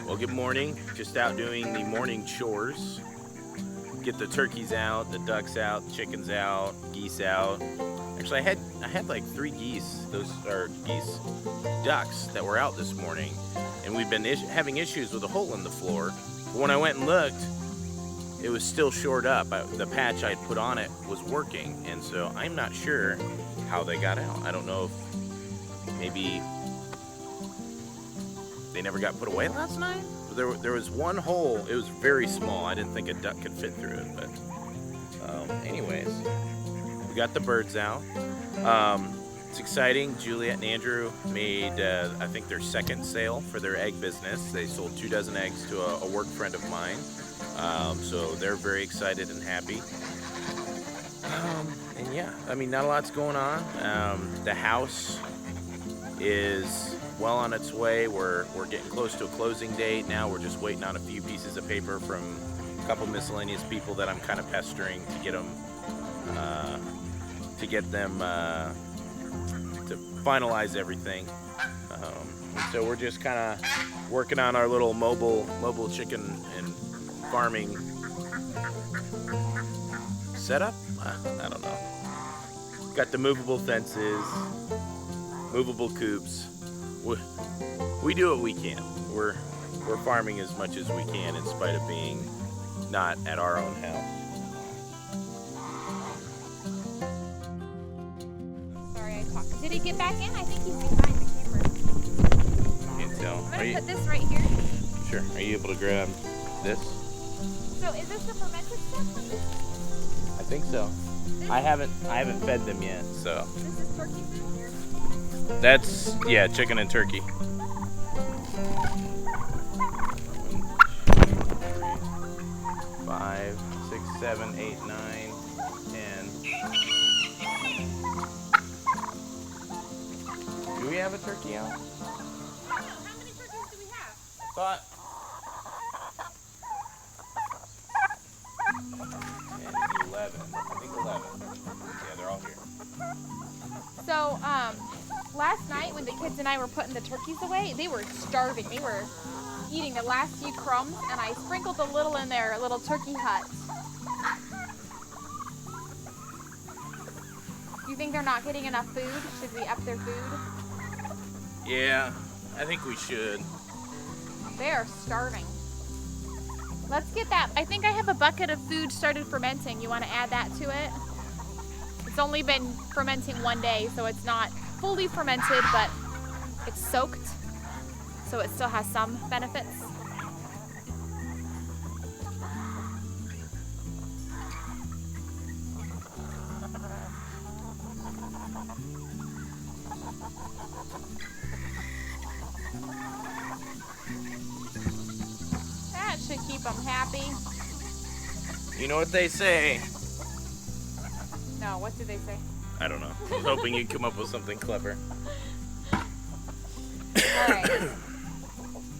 Well, good morning. Just out doing the morning chores. Get the turkeys out, the ducks out, chickens out, geese out. Actually, I had like 3 geese. Those are geese, ducks that were out this morning, and we've been having issues with a hole in the floor. But when I went and looked, it was still shored up. The patch I'd put on it was working, and so I'm not sure how they got out. I don't know if maybe they never got put away last night. There was one hole. It was very small. I didn't think a duck could fit through it, but anyways, we got the birds out. It's exciting. Juliet and Andrew made, I think, their second sale for their egg business. They sold 2 dozen eggs to a work friend of mine. So they're very excited and happy. And yeah, I mean, not a lot's going on. The house is well on its way. We're getting close to a closing date now. We're just waiting on a few pieces of paper from a couple miscellaneous people that I'm kind of pestering to get them to finalize everything. So we're just kind of working on our little mobile chicken and farming setup. I don't know. Got the movable fences, movable coops. We do what we can. We're farming as much as we can in spite of being not at our own house. Sorry, I talked. Did he get back in? I think he's behind the camera. Can't tell. I'm gonna put this right here. Sure. Are you able to grab this? So is this the fermented stuff? I think so. I haven't fed them yet, so. This is turkey food? That's, yeah, chicken and turkey. 1, 2, 3, 5, 6, 7, 8, 9, 10. Do we have a turkey out? I don't know. How many turkeys do we have? Thought. 10, 11. I think 11. Yeah, they're all here. So, last night when the kids and I were putting the turkeys away, they were starving. They were eating the last few crumbs, and I sprinkled a little in their little turkey hut. Do you think they're not getting enough food? Should we up their food? Yeah, I think we should. They are starving. Let's get that. I think I have a bucket of food started fermenting. You want to add that to it? It's only been fermenting 1 day, so it's not fully fermented, but it's soaked, so it still has some benefits. That should keep them happy. You know what they say. No, what did they say? I don't know. I was hoping you'd come up with something clever. Alright.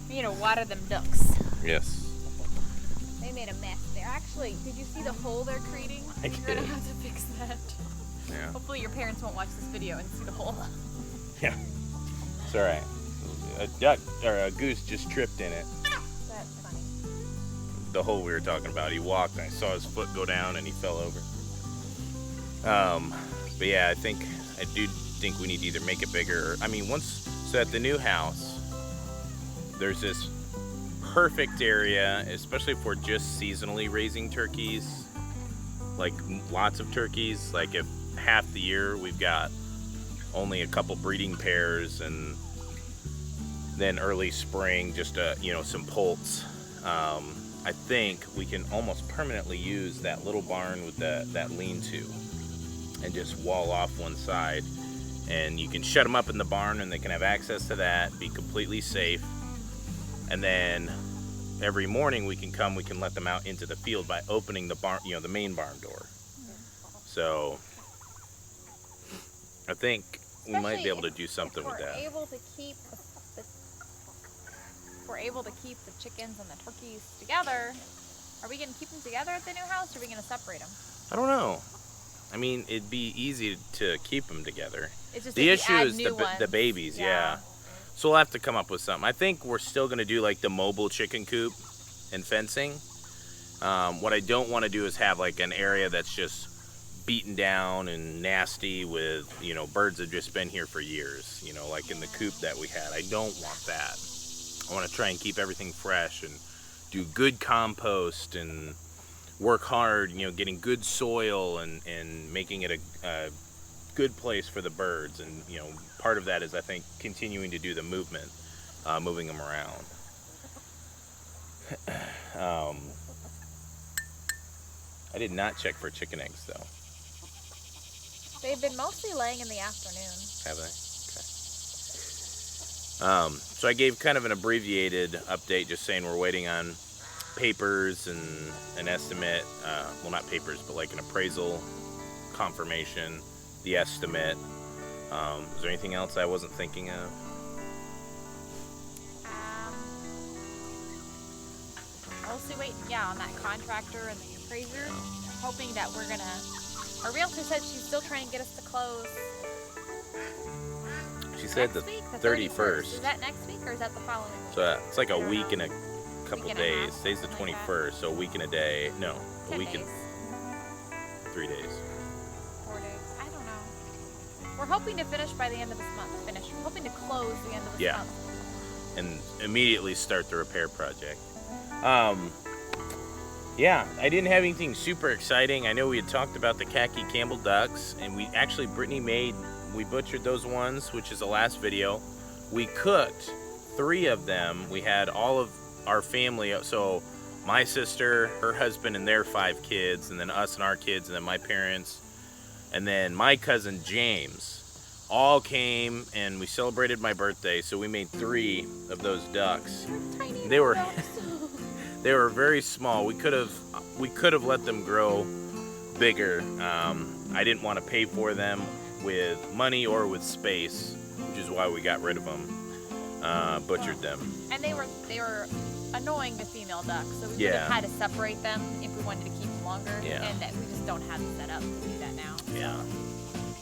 We need to water them ducks. Yes. They made a mess there. Actually, did you see the hole they're creating? I did. You're gonna have to fix that. Yeah. Hopefully your parents won't watch this video and see the hole. Yeah. It's alright. A duck, or a goose just tripped in it. That's funny. The hole we were talking about. He walked and I saw his foot go down and he fell over. But yeah, I do think we need to either make it bigger. I mean, so at the new house, there's this perfect area, especially if we're just seasonally raising turkeys, like lots of turkeys. Like if half the year we've got only a couple breeding pairs, and then early spring just some poults. I think we can almost permanently use that little barn with that lean-to and just wall off one side, and you can shut them up in the barn and they can have access to that, be completely safe, and then every morning we can let them out into the field by opening the barn, the main barn door. So I think we might be able to do something with that. If we're able to keep the chickens and the turkeys together, are we going to keep them together at the new house, or are we going to separate them? I don't know. I mean, it'd be easy to keep them together. It's just The if you issue add is new ones. the babies, yeah. So we'll have to come up with something. I think we're still going to do like the mobile chicken coop and fencing. What I don't want to do is have like an area that's just beaten down and nasty with, you know, birds that have just been here for years, you know, like in the coop that we had. I don't want that. I want to try and keep everything fresh and do good compost and work hard, you know, getting good soil and making it a good place for the birds. And, you know, part of that is, I think, continuing to do the movement, moving them around. I did not check for chicken eggs, though. They've been mostly laying in the afternoon. Have they? Okay. So I gave kind of an abbreviated update, just saying we're waiting on papers and an estimate. Well, not papers, but like an appraisal confirmation, the estimate. Is there anything else I wasn't thinking of? Mostly waiting, on that contractor and the appraiser. Hoping that we're gonna. Our realtor said she's still trying to get us to close. She said next the week, 31st. Is that next week or is that the following week? So it's like a week know. and a couple Week and a days. half, Today's the something like 21st, so a week and a day. No, a 10 week days. and 3 days. 4 days. I don't know. We're hoping to finish by the end of this month. We're hoping to close the end of this month. And immediately start the repair project. Yeah, I didn't have anything super exciting. I know we had talked about the khaki Campbell ducks, and we butchered those ones, which is the last video. We cooked 3 of them. We had all of our family, so my sister, her husband, and their 5 kids, and then us and our kids, and then my parents, and then my cousin James all came, and we celebrated my birthday, so we made 3 of those ducks. Tiny They were ducks. they were very small. We could have let them grow bigger. I didn't want to pay for them with money or with space, which is why we got rid of them. Butchered them. And they were annoying the female ducks, so we would have had to separate them if we wanted to keep them longer. Yeah. And that we just don't have it set up to do that now. Yeah.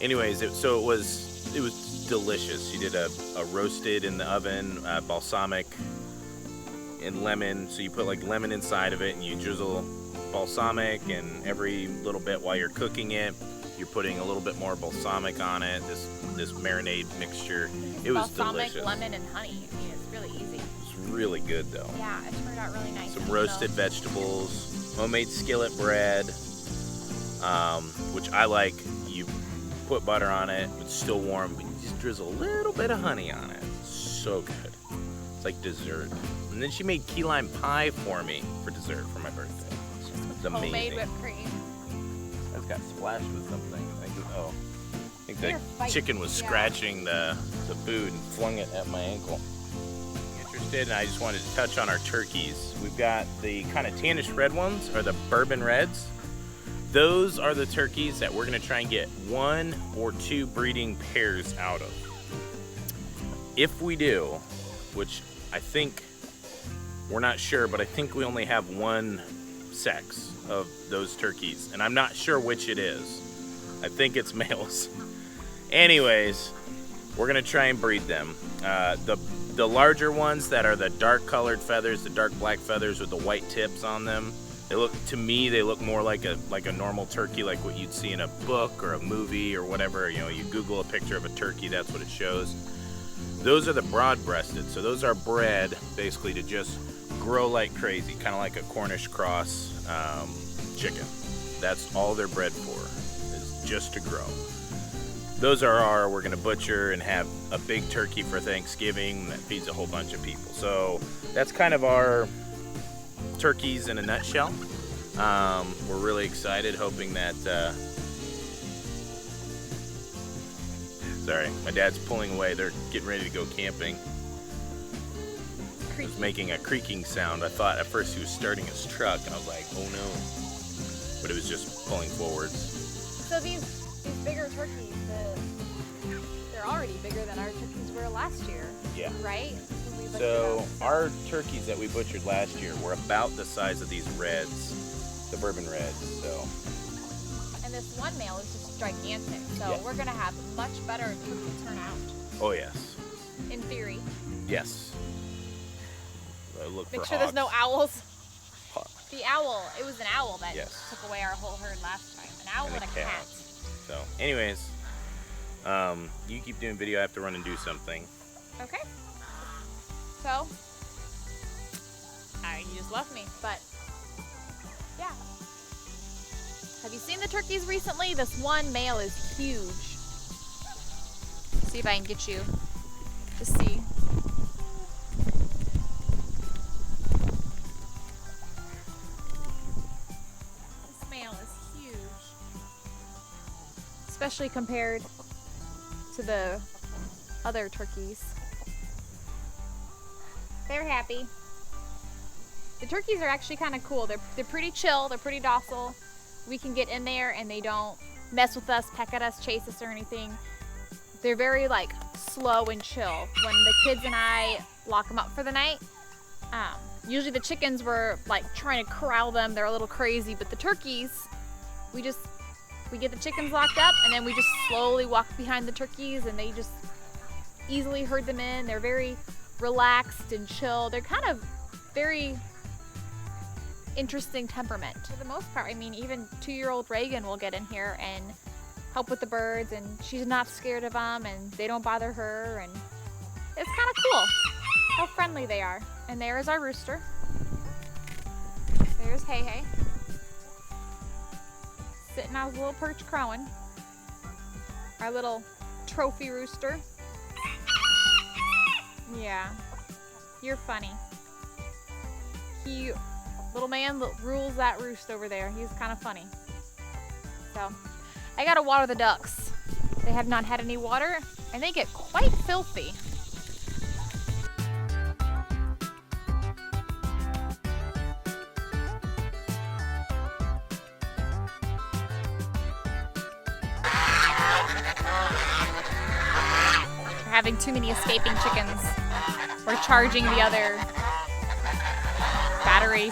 Anyways, it was delicious. She did a roasted in the oven, balsamic and lemon. So you put like lemon inside of it, and you drizzle balsamic, and every little bit while you're cooking it, you're putting a little bit more balsamic on it. This marinade mixture. It was balsamic, delicious. lemon, and honey. I mean, it's really easy. It's really good though. Yeah, it turned out really nice. Some roasted vegetables, homemade skillet bread, which I like. You put butter on it, it's still warm, but you just drizzle a little bit of honey on it. It's so good. It's like dessert. And then she made key lime pie for me for dessert for my birthday. It's amazing. Homemade whipped cream. That's got splashed with something. I think They're the fighting, chicken was scratching the food and flung it at my ankle. Interested, and I just wanted to touch on our turkeys. We've got the kind of tannish red ones, or the bourbon reds. Those are the turkeys that we're going to try and get 1 or 2 breeding pairs out of. If we do, which I think, we're not sure, but I think we only have 1 sex of those turkeys, and I'm not sure which it is. I think it's males. Anyways, we're going to try and breed them. The larger ones that are the dark colored feathers, the dark black feathers with the white tips on them, they look more like a normal turkey, like what you'd see in a book or a movie or whatever. You know, you Google a picture of a turkey, that's what it shows. Those are the broad-breasted, so those are bred basically to just grow like crazy, kind of like a Cornish cross chicken. That's all they're bred for, is just to grow. Those are we're gonna butcher and have a big turkey for Thanksgiving that feeds a whole bunch of people. So that's kind of our turkeys in a nutshell. We're really excited, hoping that sorry, my dad's pulling away. They're getting ready to go camping. He was making a creaking sound. I thought at first he was starting his truck, and I was like, oh no. But it was just pulling forwards. So these bigger turkeys, they're already bigger than our turkeys were last year. Yeah. Right? So our turkeys that we butchered last year were about the size of these reds, the bourbon reds. So And this one male is just gigantic, so Yeah. we're gonna have much better food to turn out, Oh yes. in theory. Yes. Look Make for sure there's no hogs. owls. Ho- The owl, it was an owl that Yes. took away our whole herd last time. An owl and a cat. So, anyways, you keep doing video. I have to run and do something. Okay. So, you just left me, but yeah. Have you seen the turkeys recently? This one male is huge. See if I can get you to see. This male is huge. Especially compared to the other turkeys. They're happy. The turkeys are actually kind of cool. They're pretty chill. They're pretty docile. We can get in there and they don't mess with us, peck at us, chase us or anything. They're very like slow and chill. When the kids and I lock them up for the night, usually the chickens were like trying to corral them. They're a little crazy, but the turkeys, we get the chickens locked up and then we just slowly walk behind the turkeys and they just easily herd them in. They're very relaxed and chill. They're kind of very interesting temperament. For the most part, I mean, even 2-year-old Reagan will get in here and help with the birds, and she's not scared of them, and they don't bother her, and it's kind of cool how friendly they are. And there is our rooster. There's Hey Hey, sitting on his little perch crowing. Our little trophy rooster. Yeah, you're funny. Little man rules that roost over there. He's kind of funny. So, I gotta water the ducks. They have not had any water, and they get quite filthy. We're having too many escaping chickens. We're charging the other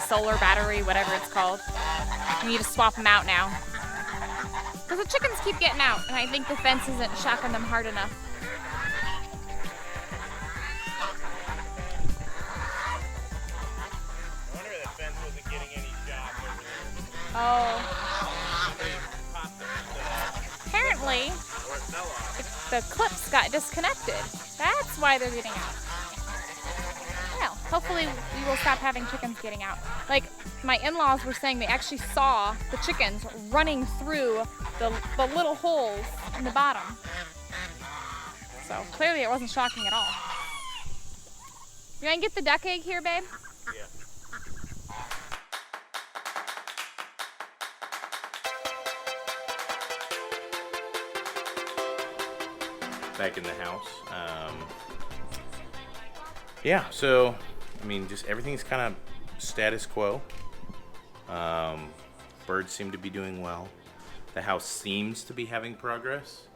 solar battery, whatever it's called. We need to swap them out now. Because the chickens keep getting out, and I think the fence isn't shocking them hard enough. I wonder if the fence wasn't getting any shock over there. Oh. Apparently, the clips got disconnected. That's why they're getting out. Well, hopefully we will stop having chickens getting out. Like, my in-laws were saying they actually saw the chickens running through the little holes in the bottom. So clearly it wasn't shocking at all. You want to get the duck egg here, babe? Yeah. Back in the house. Yeah, so, I mean, just everything's kind of status quo. Birds seem to be doing well. The house seems to be having progress.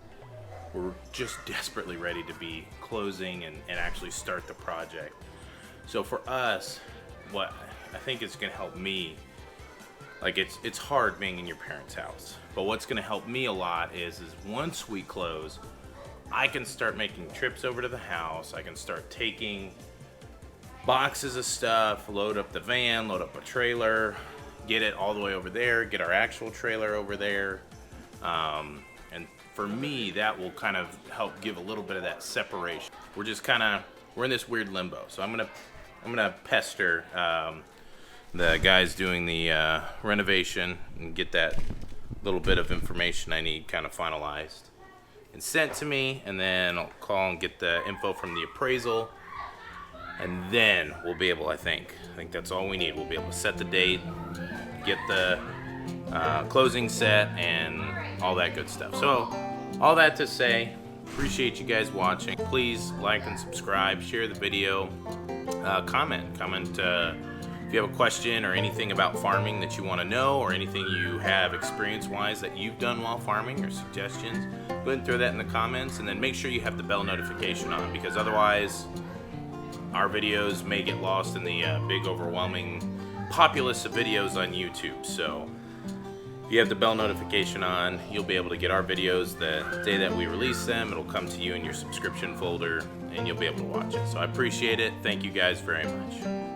We're just desperately ready to be closing and actually start the project. So for us, what I think is going to help me, like it's hard being in your parents' house, but what's going to help me a lot is once we close, I can start making trips over to the house. I can start taking boxes of stuff, load up the van, load up a trailer, get it all the way over there, get our actual trailer over there. And for me, that will kind of help give a little bit of that separation. We're just we're in this weird limbo. So I'm gonna pester the guys doing the renovation and get that little bit of information I need kind of finalized and sent to me, and then I'll call and get the info from the appraisal, and then we'll be able, I think that's all we need. We'll be able to set the date, get the closing set, and all that good stuff. So all that to say, appreciate you guys watching. Please like and subscribe, share the video, comment if you have a question or anything about farming that you want to know, or anything you have experience-wise that you've done while farming, or suggestions. Go ahead and throw that in the comments, and then make sure you have the bell notification on, because otherwise our videos may get lost in the big overwhelming populace of videos on YouTube. So you have the bell notification on, you'll be able to get our videos the day that we release them. It'll come to you in your subscription folder and you'll be able to watch it. So I appreciate it. Thank you guys very much.